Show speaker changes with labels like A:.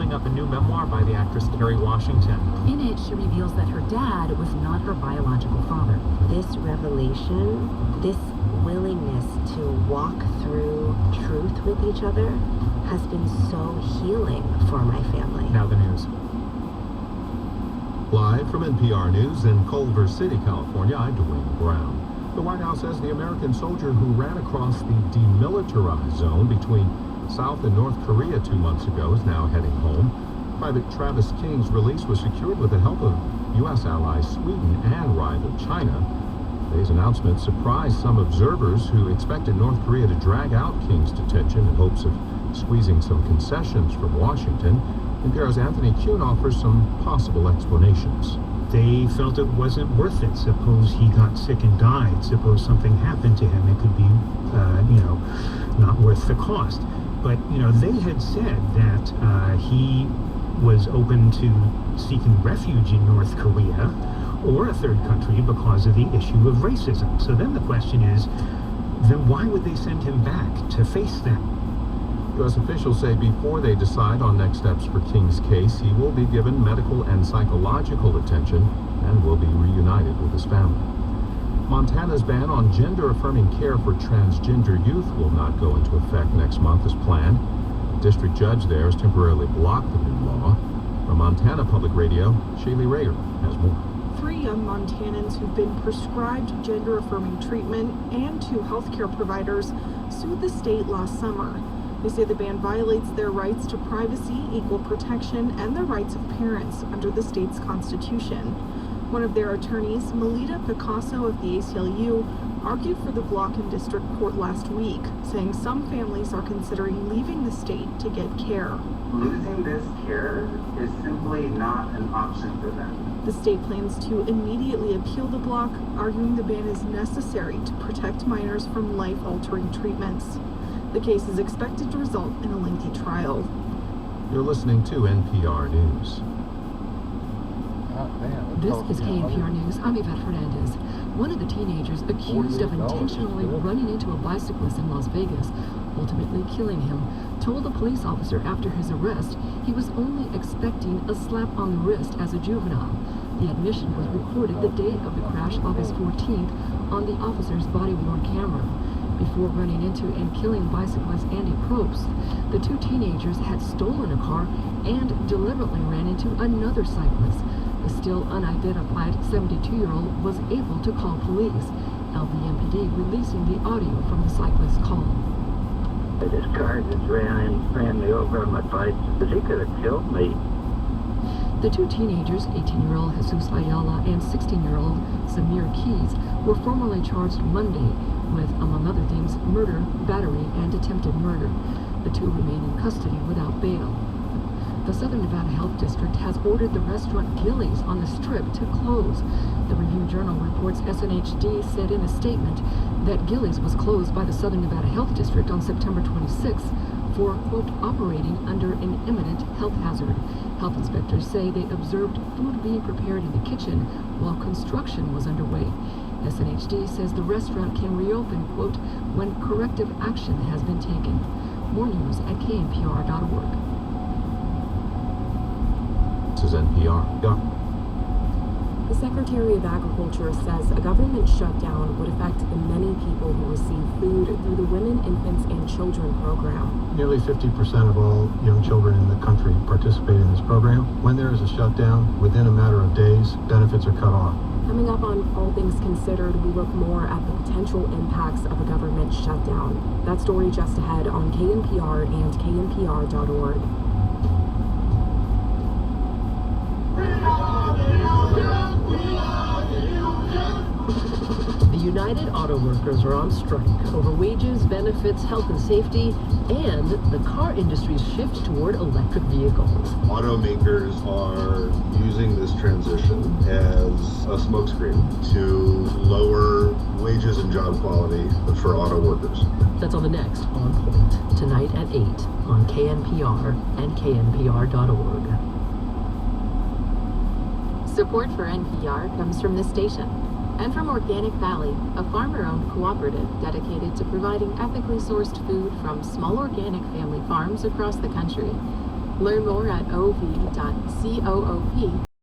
A: coming up a new memoir by the actress Kerry Washington.
B: In it, she reveals that her dad was not her biological father.
C: This revelation, this willingness to walk through truth with each other has been so healing for my family.
A: Now the news.
D: Live from NPR News in Culver City, California, I'm Dwayne Brown. The White House says the American soldier who ran across the demilitarized zone between South and North Korea 2 months ago is now heading home. Private Travis King's release was secured with the help of U.S. allies Sweden and rival China. Today's announcement surprised some observers who expected North Korea to drag out King's detention in hopes of squeezing some concessions from Washington. NPR's Anthony Kuhn offers some possible explanations.
E: They felt it wasn't worth it. Suppose he got sick and died. Suppose something happened to him. It could be, not worth the cost. But, they had said that he was open to seeking refuge in North Korea or a third country because of the issue of racism. So then the question is, then why would they send him back to face them?
D: U.S. officials say before they decide on next steps for King's case, he will be given medical and psychological attention and will be reunited with his family. Montana's ban on gender-affirming care for transgender youth will not go into effect next month as planned. The district judge there has temporarily blocked the new law. From Montana Public Radio, Shaylee Rager has more.
F: 3 young Montanans who've been prescribed gender-affirming treatment and 2 healthcare providers sued the state last summer. They say the ban violates their rights to privacy, equal protection, and the rights of parents under the state's constitution. One of their attorneys, Melita Picasso of the ACLU, argued for the block in district court last week, saying some families are considering leaving the state to get care.
G: Losing this care is simply not an option for them.
F: The state plans to immediately appeal the block, arguing the ban is necessary to protect minors from life-altering treatments. The case is expected to result in a lengthy trial.
D: You're listening to NPR News.
H: This is KNPR News. I'm Yvette Fernandez. One of the teenagers accused of intentionally running into a bicyclist in Las Vegas, ultimately killing him, told a police officer after his arrest he was only expecting a slap on the wrist as a juvenile. The admission was recorded the day of the crash, August 14th, on the officer's body-worn camera. Before running into and killing bicyclist Andy Probst, the 2 teenagers had stolen a car and deliberately ran into another cyclist. The still unidentified 72-year-old was able to call police. LVMPD releasing the audio from the cyclist's call.
I: This car just ran me over on my bike, because he could have killed me.
H: The 2 teenagers, 18-year-old Jesus Ayala and 16-year-old Samir Keys, were formally charged Monday with, among other things, murder, battery, and attempted murder. The 2 remain in custody without bail. The Southern Nevada Health District has ordered the restaurant Gillies on the Strip to close. The Review-Journal reports SNHD said in a statement that Gillies was closed by the Southern Nevada Health District on September 26th for, quote, operating under an imminent health hazard. Health inspectors say they observed food being prepared in the kitchen while construction was underway. SNHD says the restaurant can reopen, quote, when corrective action has been taken. More news at knpr.org.
D: This is NPR.
J: The Secretary of Agriculture says a government shutdown would affect the many people who receive food through the Women, Infants, and Children program.
K: Nearly 50% of all young children in the country participate in this program. When there is a shutdown, within a matter of days, benefits are cut off.
J: Coming up on All Things Considered, we look more at the potential impacts of a government shutdown. That story just ahead on KNPR and knpr.org.
L: The United Auto Workers are on strike over wages, benefits, health and safety, and the car industry's shift toward electric vehicles.
M: Automakers are using this transition as a smokescreen to lower wages and job quality for auto workers.
L: That's on the next On Point, tonight at 8 on KNPR and knpr.org.
N: Support for NPR comes from this station and from Organic Valley, a farmer-owned cooperative dedicated to providing ethically sourced food from small organic family farms across the country. Learn more at ov.coop.